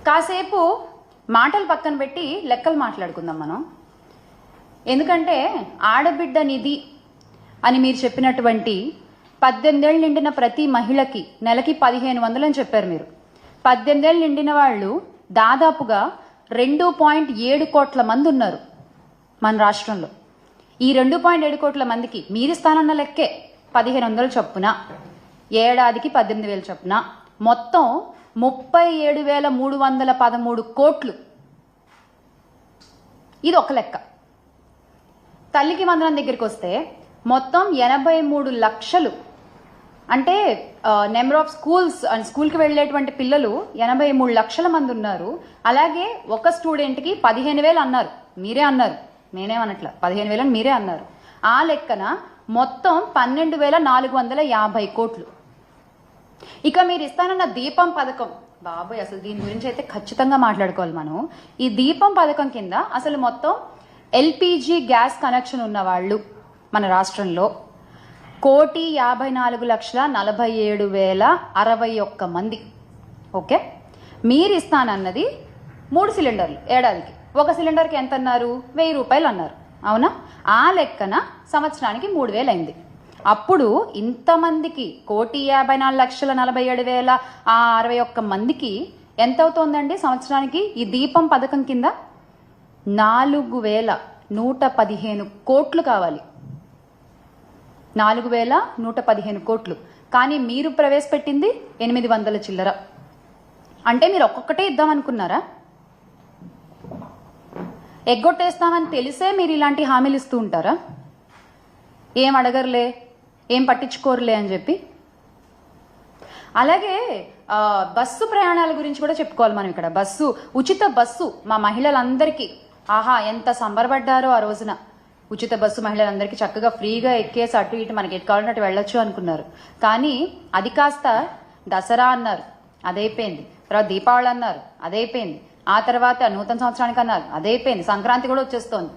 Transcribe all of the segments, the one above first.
కాసేపు మాటలు పక్కన పెట్టి లెక్కలు మాట్లాడుకుందాం మనం. ఎందుకంటే ఆడబిడ్డ నిధి అని మీరు చెప్పినటువంటి 18 ఏళ్ళు నిండిన ప్రతి మహిళకి నెలకి 1500 అని చెప్పారు మీరు. 18 ఏళ్ళు నిండిన వాళ్ళు దాదాపుగా 2.7 కోట్ల మంది ఉన్నారు మన రాష్ట్రంలో. ఈ 2.7 కోట్ల మందికి మీరిస్తానన్న లెక్కే 1500 చొప్పున, ఏడాదికి 18,000 చొప్పున, మొత్తం 37,313 కోట్లు. ఇది ఒక లెక్క. తల్లికి వందనం దగ్గరికి వస్తే మొత్తం 83 లక్షలు, అంటే నెంబర్ ఆఫ్ స్కూల్స్ అండ్ స్కూల్కి వెళ్ళేటువంటి పిల్లలు 83 లక్షల మంది ఉన్నారు. అలాగే ఒక స్టూడెంట్కి 15,000 అన్నారు, మీరే అన్నారు, నేనేమనట్ల, 15,000 అని మీరే అన్నారు. ఆ లెక్కన మొత్తం 12,450 కోట్లు. ఇక మీరు ఇస్తానన్న దీపం పథకం, బాబోయ్ అసలు దీని గురించి అయితే ఖచ్చితంగా మాట్లాడుకోవాలి మనం. ఈ దీపం పథకం కింద అసలు మొత్తం ఎల్పిజి గ్యాస్ కనెక్షన్ ఉన్న వాళ్ళు మన రాష్ట్రంలో 1,54,47,061 మంది. ఓకే, మీరు ఇస్తానన్నది 3 సిలిండర్లు ఏడాదికి. ఒక సిలిండర్కి ఎంత అన్నారు? 1,000 రూపాయలు అన్నారు, అవునా? ఆ లెక్కన సంవత్సరానికి 3,000 అయింది. అప్పుడు ఇంతమందికి 1,54,47,061 మందికి ఎంత అవుతోందండి సంవత్సరానికి? ఈ దీపం పథకం కింద 4,115 కోట్లు కావాలి. 4,115 కోట్లు. కానీ మీరు ప్రవేశపెట్టింది 800 చిల్లర. అంటే మీరు ఒక్కొక్కటే ఇద్దామనుకున్నారా? ఎగ్గొట్టేస్తామని తెలిసే మీరు ఇలాంటి హామీలు ఇస్తూ ఉంటారా? ఏం అడగరులే, ఏం పట్టించుకోరులే అని చెప్పి. అలాగే బస్సు ప్రయాణాల గురించి కూడా చెప్పుకోవాలి మనం ఇక్కడ. ఉచిత బస్సు మా మహిళలందరికీ, ఆహా ఎంత సంబరపడ్డారో ఆ రోజున. ఉచిత బస్సు మహిళలందరికీ చక్కగా ఫ్రీగా ఎక్కేసి అటు ఇటు మనకి ఎటు కావాలంటే వెళ్ళొచ్చు అనుకున్నారు. కానీ అది కాస్త దసరా అన్నారు, అదైపోయింది. తర్వాత దీపావళి అన్నారు, అదైపోయింది. ఆ తర్వాత నూతన సంవత్సరానికి అన్నారు, అదైపోయింది. సంక్రాంతి కూడా వచ్చేస్తోంది.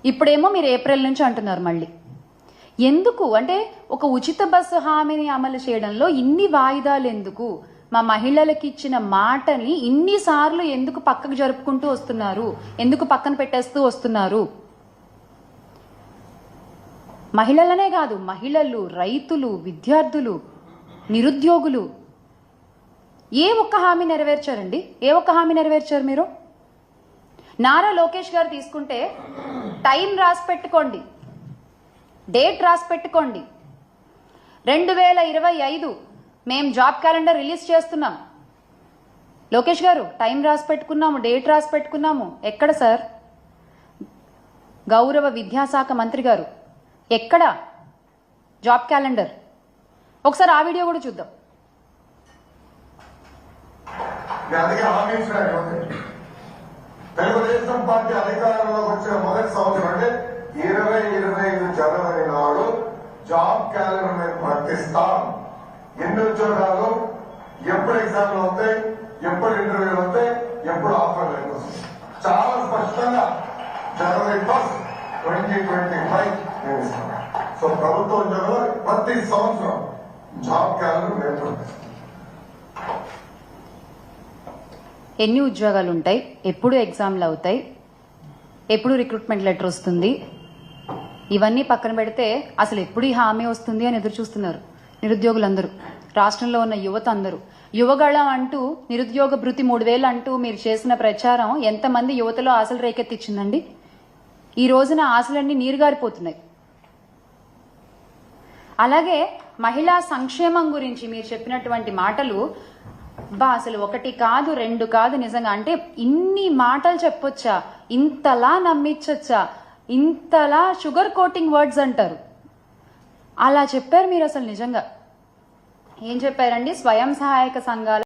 ఇప్పుడేమో మీరు ఏప్రిల్ నుంచి అంటున్నారు మళ్ళీ. ఎందుకు అంటే ఒక ఉచిత బస్సు హామీని అమలు చేయడంలో ఇన్ని వాయిదాలు ఎందుకు? మా మహిళలకు ఇచ్చిన మాటని ఇన్నిసార్లు ఎందుకు పక్కకు జరుపుకుంటూ వస్తున్నారు? ఎందుకు పక్కన పెట్టేస్తూ వస్తున్నారు? మహిళలనే కాదు, మహిళలు, రైతులు, విద్యార్థులు, నిరుద్యోగులు ఏ ఒక్క హామీ నెరవేర్చారండి? ఏ ఒక్క హామీ నెరవేర్చారు మీరు? నారా లోకేష్ గారు తీసుకుంటే టైం రాసి పెట్టుకోండి, డేట్ రాసి పెట్టుకోండి. 2025 మేము జాబ్ క్యాలెండర్ రిలీజ్ చేస్తున్నాం. లోకేష్ గారు టైం రాసి పెట్టుకున్నాము, డేట్ రాసి పెట్టుకున్నాము. ఎక్కడ సార్? గౌరవ విద్యాశాఖ మంత్రి గారు ఎక్కడ జాబ్ క్యాలెండర్? ఒకసారి ఆ వీడియో కూడా చూద్దాం. తెలుగుదేశం పార్టీ అధికారంలోకి వచ్చిన మొదటి సంవత్సరం అంటే 2025 జనవరి నాడు జాబ్ క్యాలెండర్ మేము ప్రకటిస్తాం. ఎన్ని ఉద్యోగాలు, ఎప్పుడు ఎగ్జామ్లు అవుతాయి, ఎప్పుడు ఇంటర్వ్యూలు అవుతాయి, ఎప్పుడు ఆఫర్ లెటర్ వస్తాయి, చాలా స్పష్టంగా జనవరి 1, 2025 మేము ఇస్తాం. సో ప్రభుత్వ ఉద్యోగాలు ప్రతి సంవత్సరం జాబ్ క్యాలెండర్ మేము ప్రకటిస్తాం. ఎన్ని ఉద్యోగాలు ఉంటాయి, ఎప్పుడు ఎగ్జామ్లు అవుతాయి, ఎప్పుడు రిక్రూట్మెంట్ లెటర్ వస్తుంది, ఇవన్నీ పక్కన పెడితే అసలు ఎప్పుడు ఈ హామీ వస్తుంది అని ఎదురు చూస్తున్నారు నిరుద్యోగులందరూ, రాష్ట్రంలో ఉన్న యువత అందరూ. యువగళం అంటూ నిరుద్యోగ భృతి 3,000 అంటూ మీరు చేసిన ప్రచారం ఎంతమంది యువతలో ఆశలు రేకెత్తిచ్చిందండి? ఈ రోజున ఆశలన్నీ నీరుగారిపోతున్నాయి. అలాగే మహిళా సంక్షేమం గురించి మీరు చెప్పినటువంటి మాటలు అసలు 1 కాదు 2 కాదు నిజంగా. అంటే ఇన్ని మాటలు చెప్పొచ్చా? ఇంతలా నమ్మించొచ్చా? ఇంతలా షుగర్ కోటింగ్ వర్డ్స్ అంటారు, అలా చెప్పారు మీరు. అసలు నిజంగా ఏం చెప్పారండి? స్వయం సహాయక సంఘాల